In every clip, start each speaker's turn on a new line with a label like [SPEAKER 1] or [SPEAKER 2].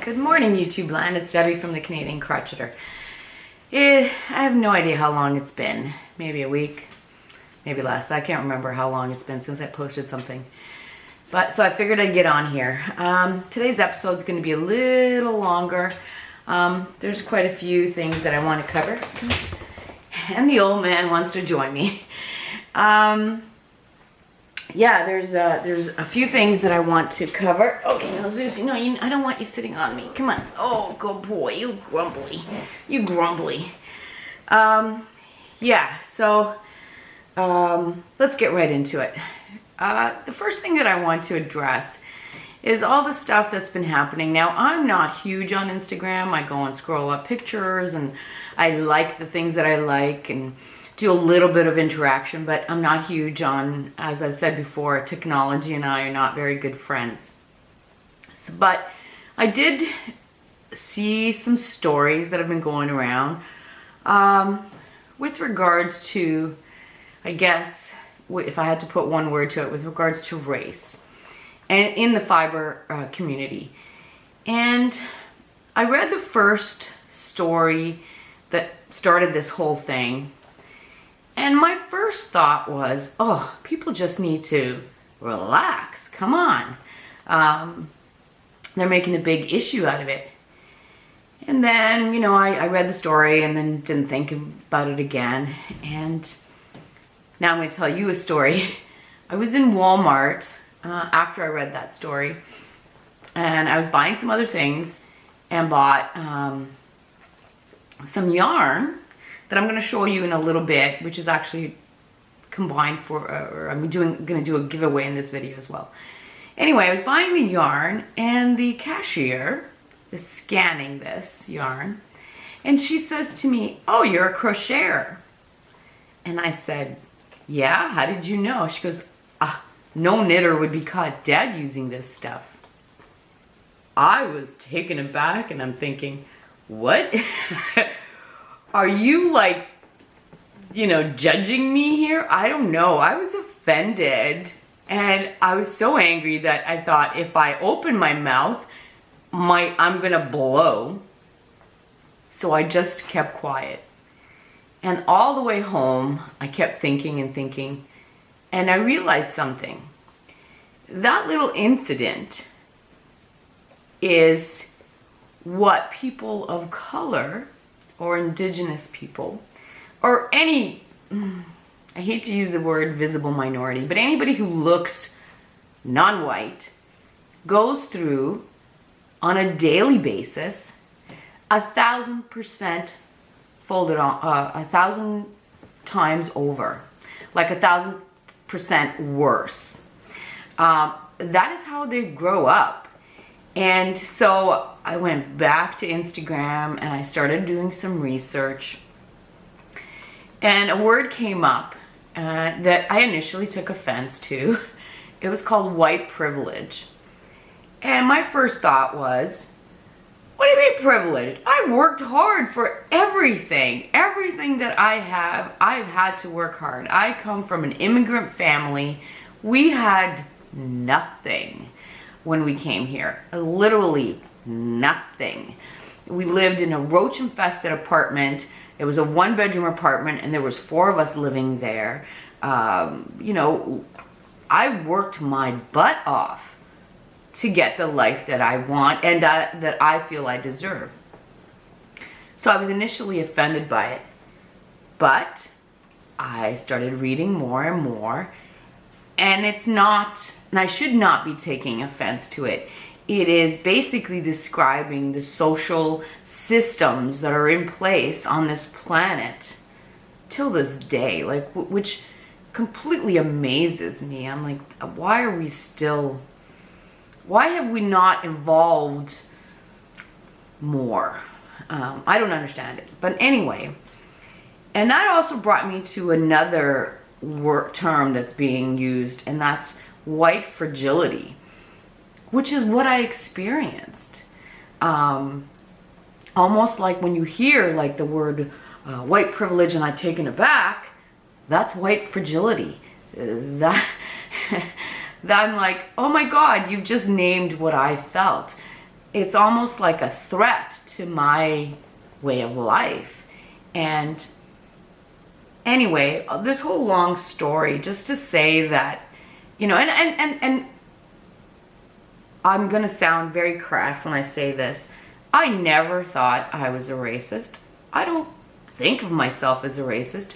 [SPEAKER 1] Good morning, YouTube land. It's Debbie from the Canadian Crocheter. I have no idea how long it's been. Maybe a week, maybe less. I can't remember how long it's been since I posted something. But so I figured I'd get on here. Today's episode is going to be a little longer. There's quite a few things that I want to cover. And the old man wants to join me. Yeah, there's a few things that I want to cover. Okay, now Zeus, no, I don't want you sitting on me. Come on. Oh, good boy. You grumbly. You grumbly. Yeah, so let's get right into it. The first thing that I want to address is all the stuff that's been happening. Now, I'm not huge on Instagram. I go and scroll up pictures and I like the things that I like and do a little bit of interaction, but I'm not huge on, as I've said before, technology and I are not very good friends. But I did see some stories that have been going around with regards to, I guess, if I had to put one word to it, with regards to race and in the fiber community. And I read the first story that started this whole thing. And my first thought was, oh, people just need to relax. Come on. They're making a big issue out of it. And then, I read the story and then didn't think about it again. And now I'm going to tell you a story. I was in Walmart after I read that story. And I was buying some other things and bought some yarn that I'm going to show you in a little bit, which is actually combined for, I'm going to do a giveaway in this video as well. Anyway, I was buying the yarn and the cashier is scanning this yarn and she says to me, "Oh, you're a crocheter." And I said, "Yeah, how did you know?" She goes, "No knitter would be caught dead using this stuff." I was taken aback and I'm thinking, what? Are you judging me here? I don't know. I was offended and I was so angry that I thought if I open my mouth, I'm gonna blow. So I just kept quiet. And all the way home, I kept thinking and thinking, and I realized something. That little incident is what people of color or indigenous people, or any, I hate to use the word visible minority, but anybody who looks non-white goes through on a daily basis 1,000% folded on, 1,000 times over, like 1,000% worse. That is how they grow up. And so I went back to Instagram and I started doing some research. And a word came up that I initially took offense to. It was called white privilege. And my first thought was, what do you mean privilege? I worked hard for everything. Everything that I have, I've had to work hard. I come from an immigrant family. We had nothing when we came here. Literally nothing. We lived in a roach-infested apartment. It was a one-bedroom apartment and there was 4 of us living there. I worked my butt off to get the life that I want and that I feel I deserve. So I was initially offended by it, but I started reading more and more, and it's not, and I should not be taking offense to it. It is basically describing the social systems that are in place on this planet till this day, which completely amazes me. I'm like, why have we not evolved more? I don't understand it. But anyway, and that also brought me to another term that's being used, and that's white fragility, which is what I experienced. Almost like when you hear the word white privilege and I'm taken aback, that's white fragility. That I'm like, oh my God, you've just named what I felt. it's almost like a threat to my way of life. And anyway, this whole long story just to say that, you know, and I'm gonna sound very crass when I say this. I never thought I was a racist. I don't think of myself as a racist.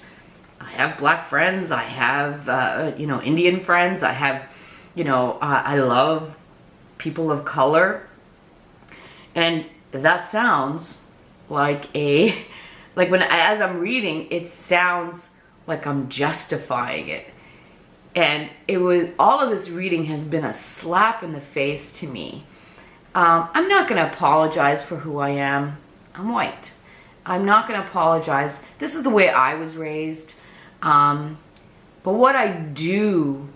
[SPEAKER 1] I have black friends. I have, you know, Indian friends. I have, you know, I love people of color. And that sounds like like as I'm reading, it sounds like I'm justifying it. And all of this reading has been a slap in the face to me. I'm not going to apologize for who I am. I'm white. I'm not going to apologize. This is the way I was raised. But what I do,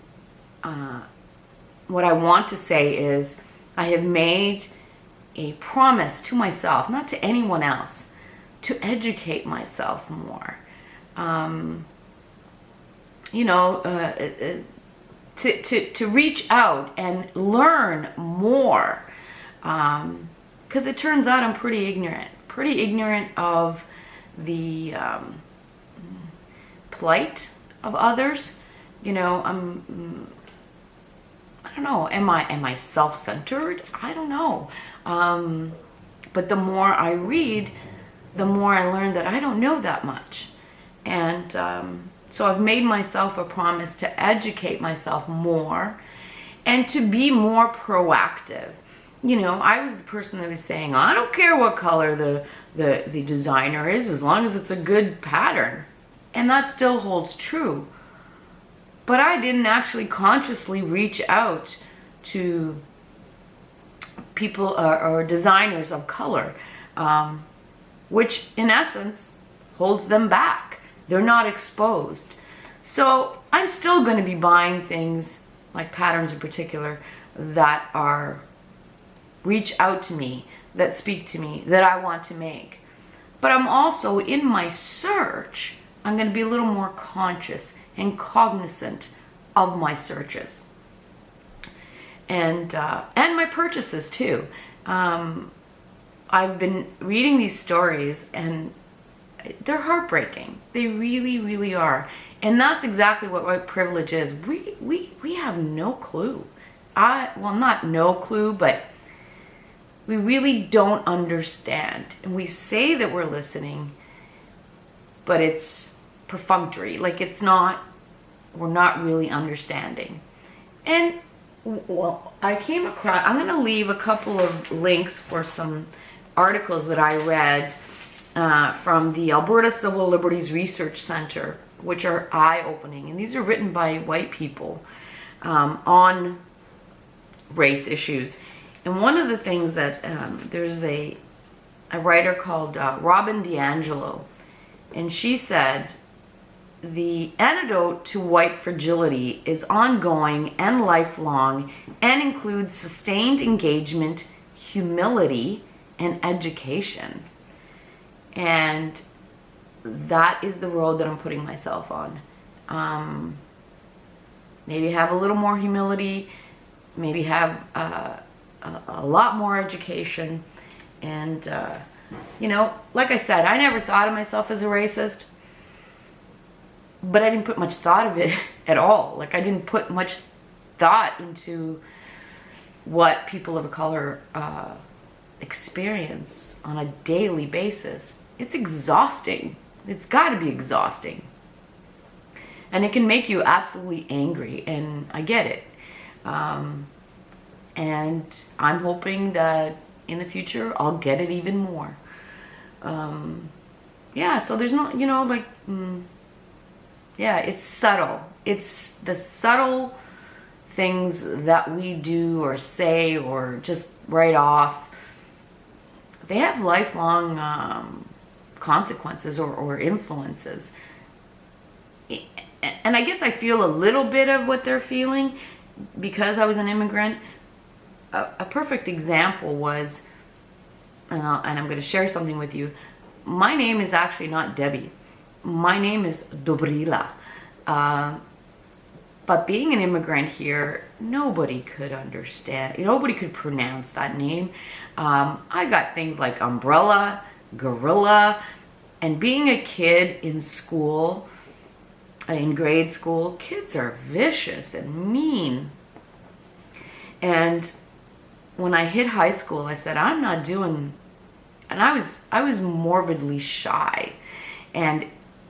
[SPEAKER 1] what I want to say is I have made a promise to myself, not to anyone else, to educate myself more. You know, to reach out and learn more. Because it turns out I'm pretty ignorant of the plight of others. You know, I don't know, am I self-centered? I don't know. But the more I read, the more I learn that I don't know that much. And so I've made myself a promise to educate myself more and to be more proactive. You know, I was the person that was saying, I don't care what color the designer is, as long as it's a good pattern. And that still holds true. But I didn't actually consciously reach out to people or designers of color, which in essence holds them back. They're not exposed. So I'm still going to be buying things, like patterns in particular, that are reach out to me, that speak to me, that I want to make. But I'm also, in my search, I'm going to be a little more conscious and cognizant of my searches. And my purchases too. I've been reading these stories and they're heartbreaking. They really, really are. And that's exactly what white privilege is. We have no clue. Well, not no clue, but we really don't understand. And we say that we're listening, but it's perfunctory. Like we're not really understanding. And well, I came across, I'm going to leave a couple of links for some articles that I read from the Alberta Civil Liberties Research Center, which are eye-opening. And these are written by white people on race issues. And one of the things that there's a writer called Robin DiAngelo, and she said, the antidote to white fragility is ongoing and lifelong and includes sustained engagement, humility, and education. And that is the road that I'm putting myself on. Maybe have a little more humility, maybe have a lot more education. And, you know, like I said, I never thought of myself as a racist. But I didn't put much thought of it at all. Like, I didn't put much thought into what people of color experience on a daily basis. It's exhausting. It's got to be exhausting. And it can make you absolutely angry, and I get it. And I'm hoping that in the future I'll get it even more. Yeah, so there's no, you know, like... yeah, it's subtle. It's the subtle things that we do or say or just write off. They have lifelong consequences or influences. And I guess I feel a little bit of what they're feeling because I was an immigrant. A perfect example was, and I'm going to share something with you. My name is actually not Debbie. My name is Dobrila. But being an immigrant here, nobody could understand, nobody could pronounce that name. I got things like umbrella, gorilla, and being a kid in school, in grade school, kids are vicious and mean. And when I hit high school, I said, I'm not doing, and I was morbidly shy. And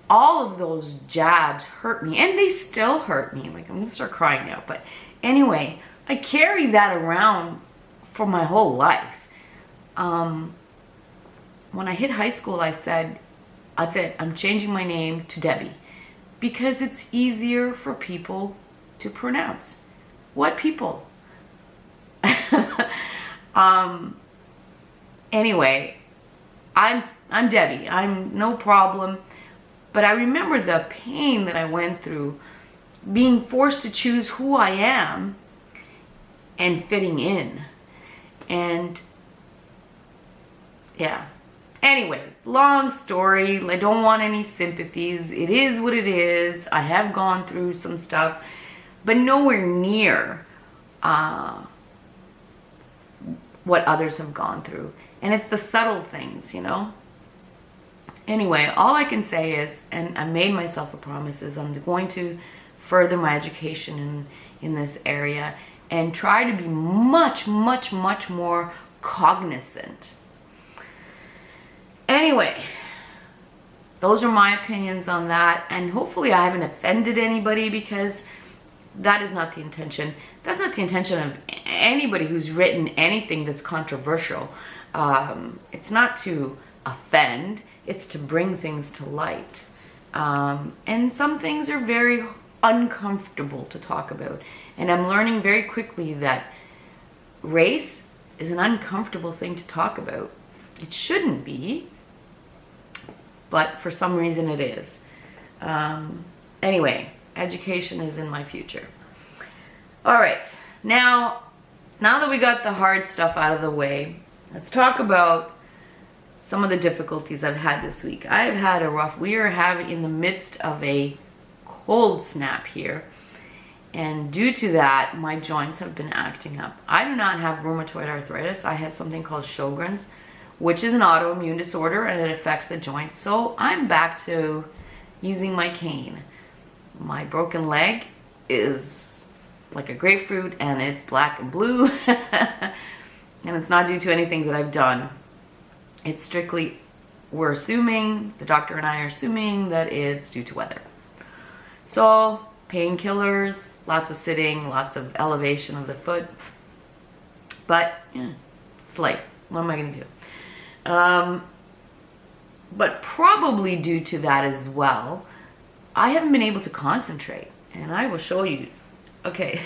[SPEAKER 1] all of those jabs hurt me, and they still hurt me. Like, I'm gonna start crying now. But anyway, I carried that around for my whole life. When I hit high school, I said, that's it, I'm changing my name to Debbie, because it's easier for people to pronounce. What people? Anyway, I'm Debbie. I'm no problem. But I remember the pain that I went through being forced to choose who I am and fitting in. And yeah. Anyway, long story. I don't want any sympathies. It is what it is. I have gone through some stuff, but nowhere near what others have gone through. And it's the subtle things, you know? Anyway, all I can say is, and I made myself a promise, is I'm going to further my education in this area and try to be much, much, much more cognizant. Anyway, those are my opinions on that, and hopefully I haven't offended anybody, because that is not the intention. That's not the intention of anybody who's written anything that's controversial. It's not to offend, it's to bring things to light. And some things are very uncomfortable to talk about. And I'm learning very quickly that race is an uncomfortable thing to talk about. It shouldn't be, but for some reason it is. Anyway, education is in my future. All right, now that we got the hard stuff out of the way, let's talk about some of the difficulties I've had this week. I've had a rough, we are having in the midst of a cold snap here. And due to that, my joints have been acting up. I do not have rheumatoid arthritis. I have something called Sjogren's, which is an autoimmune disorder, and it affects the joints. So I'm back to using my cane. My broken leg is like a grapefruit, and it's black and blue. And it's not due to anything that I've done. It's strictly, we're assuming, the doctor and I are assuming, that it's due to weather. So painkillers, lots of sitting, lots of elevation of the foot. But yeah, it's life. What am I going to do? But probably due to that as well, I haven't been able to concentrate. And I will show you. Okay,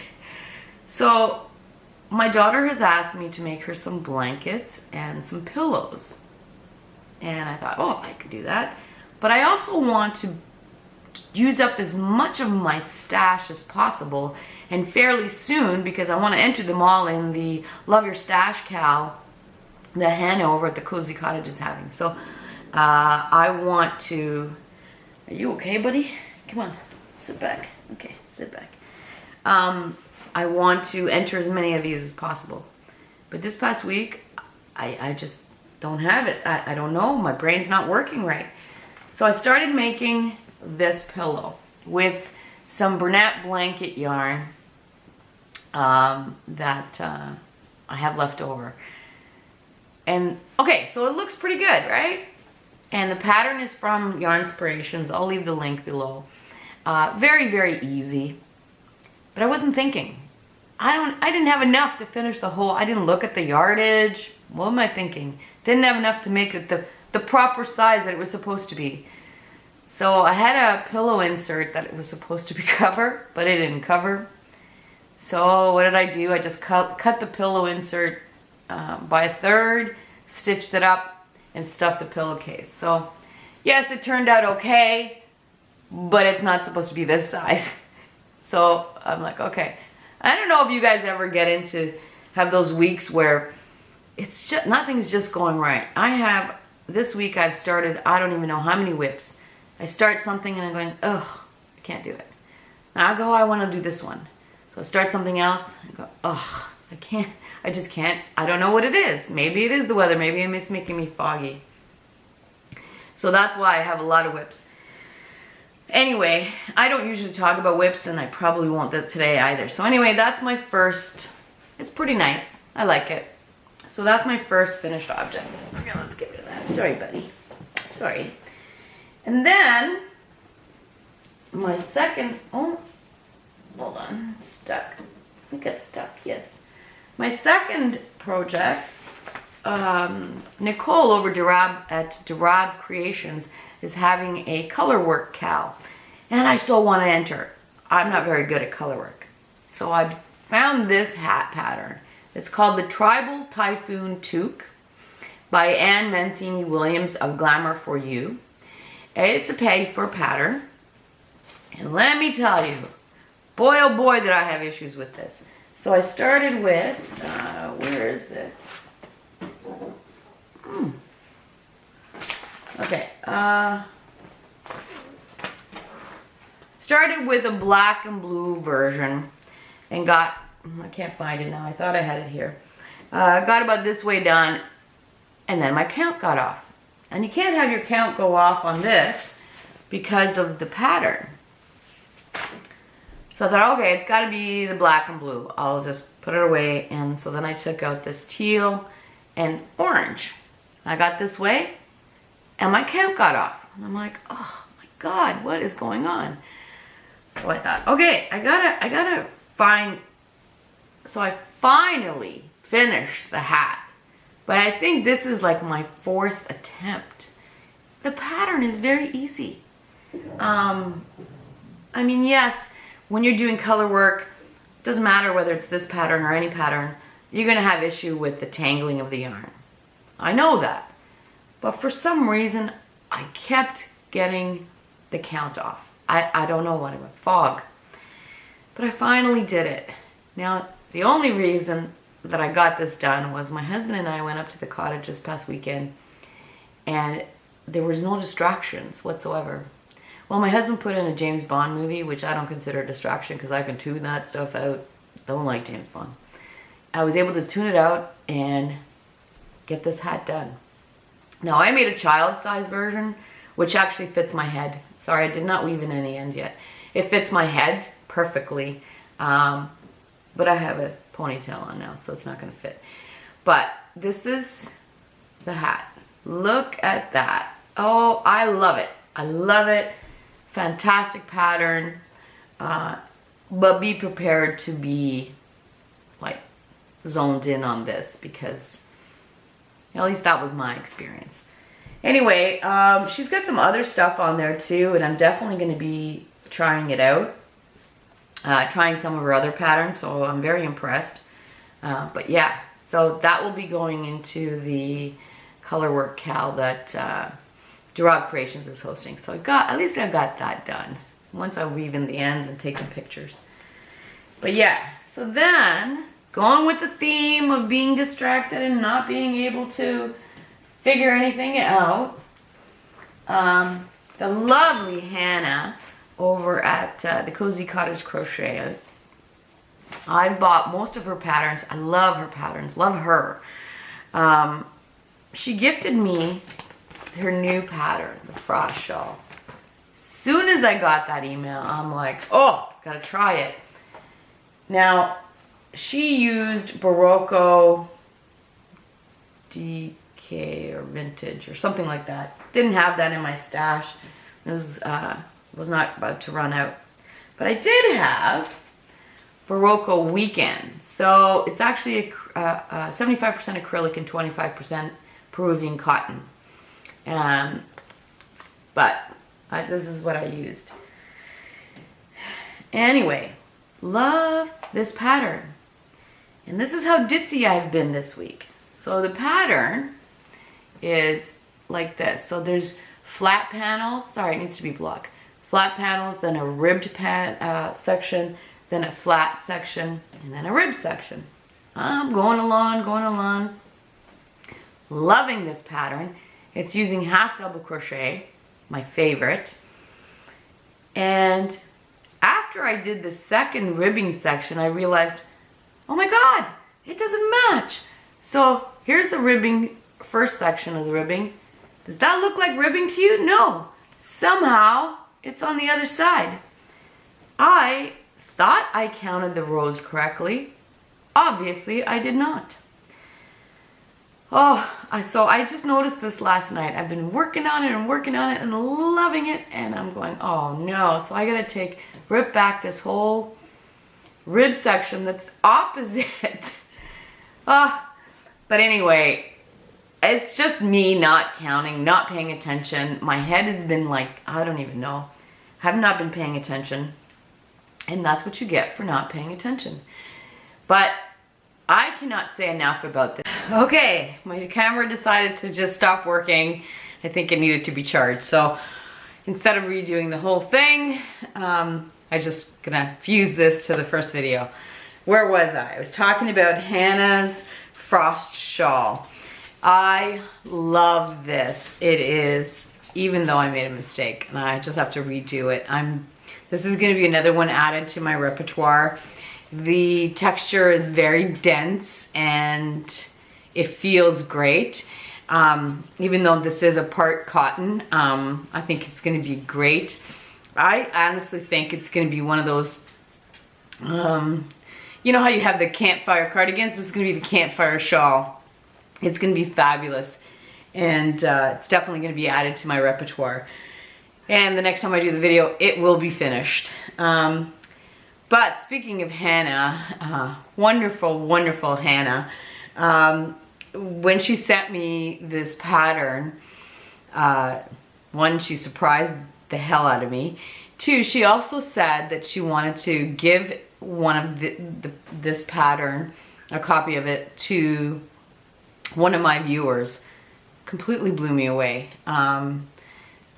[SPEAKER 1] so my daughter has asked me to make her some blankets and some pillows. And I thought, oh, I could do that. But I also want to use up as much of my stash as possible, and fairly soon, because I want to enter them all in the Love Your Stash Cal that Hannah over at the Cozy Cottage is having. So I want to, are you okay, buddy? Come on, sit back. Okay, sit back. I want to enter as many of these as possible. But this past week, I just don't have it. I don't know. My brain's not working right. So I started making this pillow with some Bernat blanket yarn that I have left over. And okay, so it looks pretty good, right? And the pattern is from Yarnspirations. I'll leave the link below. Very, very easy. But I wasn't thinking. I didn't have enough to finish the whole, I didn't look at the yardage. What am I thinking? Didn't have enough to make it the proper size that it was supposed to be. So I had a pillow insert that it was supposed to be cover, but it didn't cover. So what did I do? I just cut the pillow insert by a third, stitched it up, and stuffed the pillowcase. So yes, it turned out okay, but it's not supposed to be this size. So I'm like, okay. I don't know if you guys ever get into, have those weeks where it's just, nothing's just going right. This week I've started, I don't even know how many whips. I start something and I'm going, oh, I can't do it. And I go, I want to do this one. So I start something else. I go, oh, I can't. I just can't. I don't know what it is. Maybe it is the weather. Maybe it's making me foggy. So that's why I have a lot of whips. Anyway, I don't usually talk about whips, and I probably won't today either. So anyway, that's my first. It's pretty nice. I like it. So that's my first finished object. Okay, let's get rid of that. Sorry, buddy. Sorry. And then my second, oh, hold on, it's stuck. I got stuck, yes. My second project, Nicole over at DeRabe Creations is having a Colourwork cal. And I so want to enter. I'm not very good at Colourwork. So I found this hat pattern. It's called the Tribal Typhoon Toque by Anne Mancini Williams of Glamour for You. It's a peg for pattern. And let me tell you, boy oh boy did I have issues with this. So I started with, where is it? Okay, started with a black and blue version and got, I can't find it now, I thought I had it here. Got about this way done, and then my count got off. And you can't have your count go off on this because of the pattern. So I thought, okay, it's got to be the black and blue. I'll just put it away. And so then I took out this teal and orange. I got this way, and my count got off. And I'm like, oh my God, what is going on? So I thought, okay, I gotta find. So I finally finished the hat. But I think this is like my fourth attempt. The pattern is very easy. I mean, yes, when you're doing color work, it doesn't matter whether it's this pattern or any pattern, you're going to have issue with the tangling of the yarn. I know that. But for some reason, I kept getting the count off. I don't know what it was, fog. But I finally did it. Now, the only reason that I got this done was my husband and I went up to the cottage this past weekend, and there was no distractions whatsoever. Well, my husband put in a James Bond movie, which I don't consider a distraction because I can tune that stuff out. Don't like James Bond. I was able to tune it out and get this hat done. Now, I made a child-size version, which actually fits my head. Sorry, I did not weave in any ends yet. It fits my head perfectly, but I have a ponytail on now, so it's not going to fit. But this is the hat. Look at that. Oh, I love it. I love it. Fantastic pattern, but be prepared to be like zoned in on this because at least that was my experience. Anyway, she's got some other stuff on there too, and I'm definitely going to be trying it out, trying some of her other patterns, so I'm very impressed. But yeah, so that will be going into the Colourwork cal that DeRabe Creations is hosting. So at least I got that done. Once I weave in the ends and take some pictures. But yeah, so then going with the theme of being distracted and not being able to figure anything out, the lovely Hannah over at the Cozy Cottage Crochet, I bought most of her patterns. I love her patterns, love her. She gifted me her new pattern, the frost shawl. Soon as I got that email, I'm like, oh, gotta try it. Now, she used Barocco DK or vintage or something like that. Didn't have that in my stash. It was not about to run out. But I did have Barocco Weekend. So it's actually a 75% acrylic and 25% Peruvian cotton. But this is what I used. Anyway, love this pattern. And this is how ditzy I've been this week. So the pattern is like this. So there's flat panels. Sorry, it needs to be block. Flat panels, then a ribbed section, then a flat section, and then a ribbed section. I'm going along. Loving this pattern. It's using half double crochet, my favorite. And after after I did the second ribbing section, I realized, oh my God, it doesn't match. So here's the ribbing, first section of the ribbing. Does that look like ribbing to you? No. Somehow it's on the other side. I thought I counted the rows correctly. Obviously, I did not. Oh, so I just noticed this last night. I've been working on it and loving it, and I'm going, oh no. So I gotta rip back this whole rib section that's opposite. But anyway, it's just me not counting, not paying attention. My head has been like, I don't even know. I have not been paying attention. And that's what you get for not paying attention. But I cannot say enough about this. Okay, my camera decided to just stop working. I think it needed to be charged. So instead of redoing the whole thing, I'm just gonna fuse this to the first video. Where was I? I was talking about Hannah's frost shawl. I love this. It is, even though I made a mistake and I just have to redo it. This is gonna be another one added to my repertoire. The texture is very dense and it feels great. Even though this is a part cotton, I think it's gonna be great. I honestly think it's gonna be one of those, you know how you have the campfire cardigans? This is gonna be the campfire shawl. It's gonna be fabulous. And it's definitely gonna be added to my repertoire. And the next time I do the video, it will be finished. But speaking of Hannah, wonderful, wonderful Hannah. When she sent me this pattern, one, she surprised the hell out of me. Two, she also said that she wanted to give one of this pattern, a copy of it, to one of my viewers. Completely blew me away.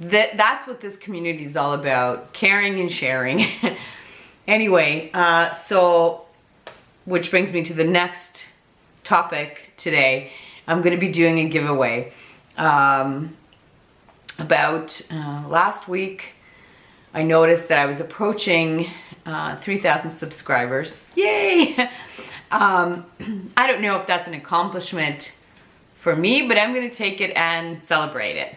[SPEAKER 1] That's what this community is all about, caring and sharing. Anyway, so, which brings me to the next topic today. I'm going to be doing a giveaway. Last week, I noticed that I was approaching 3,000 subscribers. Yay! I don't know if that's an accomplishment for me, but I'm going to take it and celebrate it.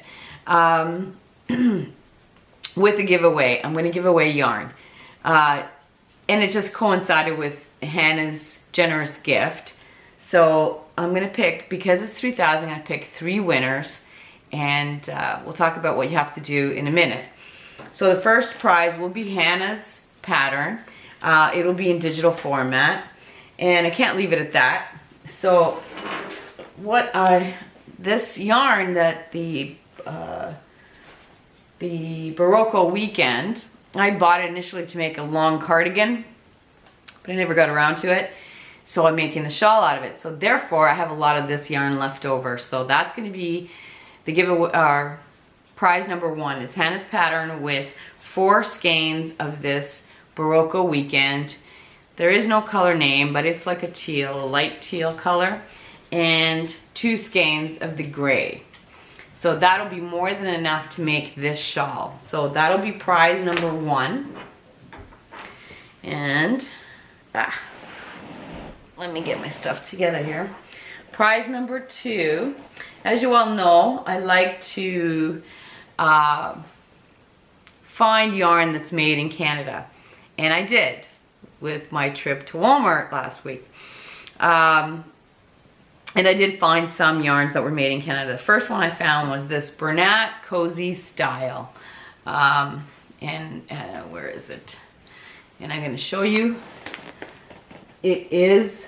[SPEAKER 1] With a giveaway. I'm going to give away yarn. And it just coincided with Hannah's generous gift. So I'm going to pick, because it's 3,000, I pick 3 winners. And we'll talk about what you have to do in a minute. So the first prize will be Hannah's pattern. It'll be in digital format. And I can't leave it at that. So this yarn that the Barocco weekend, I bought it initially to make a long cardigan, but I never got around to it. So I'm making the shawl out of it. So therefore I have a lot of this yarn left over. So that's going to be the giveaway. Prize number 1 is Hannah's pattern with 4 skeins of this Barocco weekend. There is no color name, but it's like a teal, a light teal color, and 2 skeins of the gray. So that'll be more than enough to make this shawl. So that'll be prize number 1. And, let me get my stuff together here. Prize number 2. As you all know, I like to find yarn that's made in Canada. And I did with my trip to Walmart last week. And I did find some yarns that were made in Canada. The first one I found was this Bernat Cozy Style. Where is it? And I'm going to show you. It is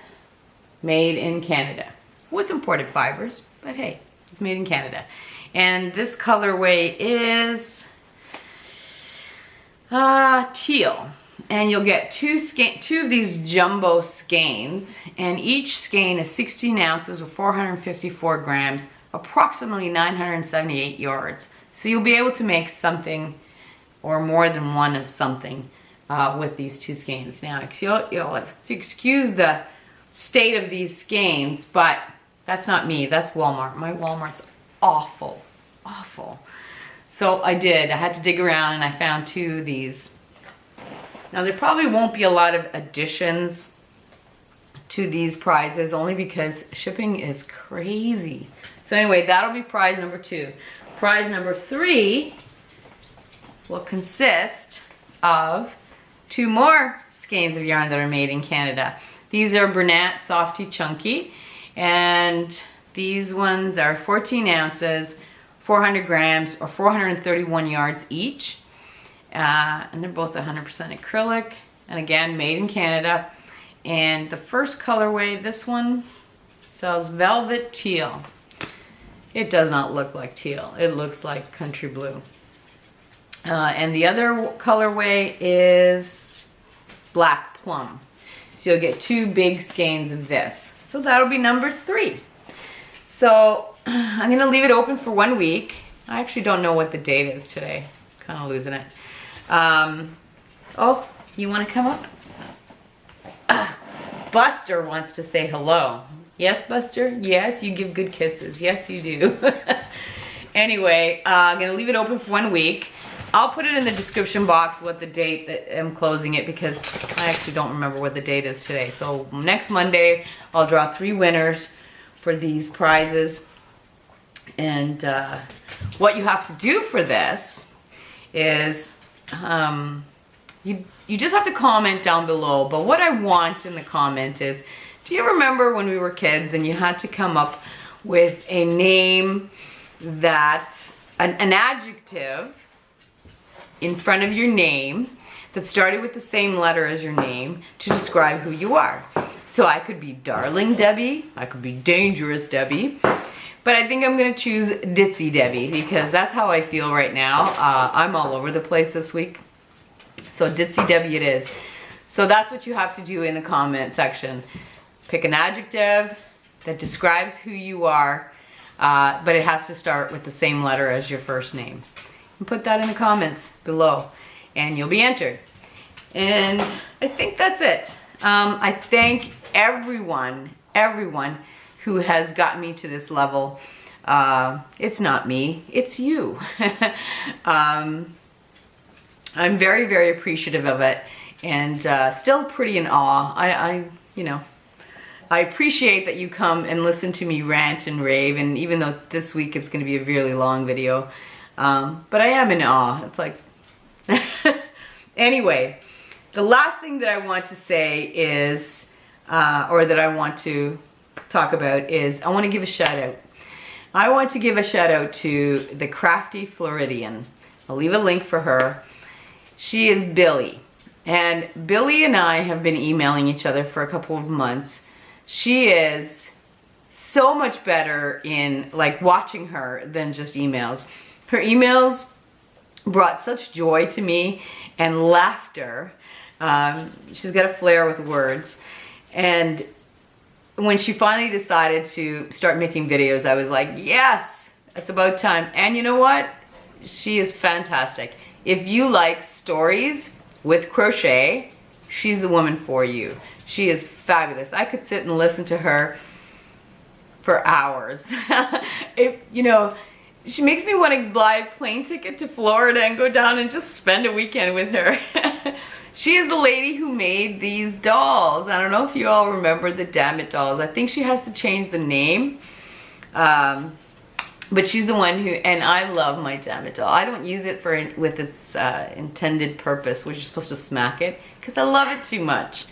[SPEAKER 1] made in Canada with imported fibers, but hey, it's made in Canada. And this colorway is teal. And you'll get two of these jumbo skeins, and each skein is 16 ounces or 454 grams, approximately 978 yards. So you'll be able to make something or more than one of something with these 2 skeins. Now, you'll have to excuse the state of these skeins, but that's not me, that's Walmart. My Walmart's awful, awful. So I had to dig around and I found 2 of these Now there probably won't be a lot of additions to these prizes, only because shipping is crazy. So anyway, that'll be prize number 2. Prize number 3 will consist of 2 more skeins of yarn that are made in Canada. These are Bernat Softy Chunky, and these ones are 14 ounces, 400 grams, or 431 yards each. And they're both 100% acrylic, and again, made in Canada. And the first colorway, this one, sells Velvet Teal. It does not look like teal. It looks like country blue. And the other colorway is Black Plum. So you'll get 2 big skeins of this. So that'll be number 3. So I'm gonna leave it open for 1 week. I actually don't know what the date is today. Kind of losing it. Oh, you wanna come up? Buster wants to say hello. Yes, Buster? Yes, you give good kisses. Yes, you do. Anyway, I'm gonna leave it open for 1 week. I'll put it in the description box what the date that I'm closing it, because I actually don't remember what the date is today. So next Monday, I'll draw 3 winners for these prizes. And what you have to do for this is you just have to comment down below. But what I want in the comment is, do you remember when we were kids and you had to come up with a name that, an adjective in front of your name that started with the same letter as your name to describe who you are? So I could be Darling Debbie, I could be Dangerous Debbie, but I think I'm gonna choose Ditzy Debbie, because that's how I feel right now. I'm all over the place this week. So Ditzy Debbie it is. So that's what you have to do in the comment section. Pick an adjective that describes who you are, but it has to start with the same letter as your first name. And put that in the comments below, and you'll be entered. And I think that's it. I thank everyone who has gotten me to this level. It's not me, it's you. I'm very, very appreciative of it, and still pretty in awe. I appreciate that you come and listen to me rant and rave, and even though this week it's going to be a really long video, but I am in awe. It's like, anyway, the last thing that I want to say is, or that I want to talk about is, I want to give a shout out. I want to give a shout out to the Crafty Floridian. I'll leave a link for her. She is Billy, and Billy and I have been emailing each other for a couple of months. She is so much better in like watching her than just emails. Her emails brought such joy to me and laughter. She's got a flair with words, and when she finally decided to start making videos, I was like, yes, it's about time. And you know what? She is fantastic. If you like stories with crochet, she's the woman for you. She is fabulous. I could sit and listen to her for hours. She makes me want to buy a plane ticket to Florida and go down and just spend a weekend with her. She is the lady who made these dolls. I don't know if you all remember the Damn It dolls. I think she has to change the name. But she's the one who, and I love my Damn It doll. I don't use it with its intended purpose, which is supposed to smack it, because I love it too much.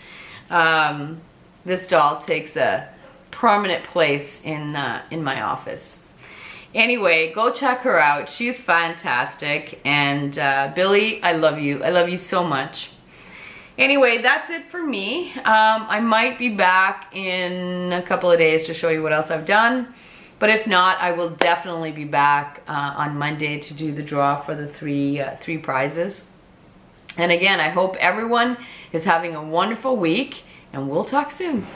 [SPEAKER 1] This doll takes a prominent place in my office. Anyway, go check her out. She's fantastic. And Billy, I love you. I love you so much. Anyway, that's it for me. I might be back in a couple of days to show you what else I've done. But if not, I will definitely be back on Monday to do the draw for the three prizes. And again, I hope everyone is having a wonderful week, and we'll talk soon.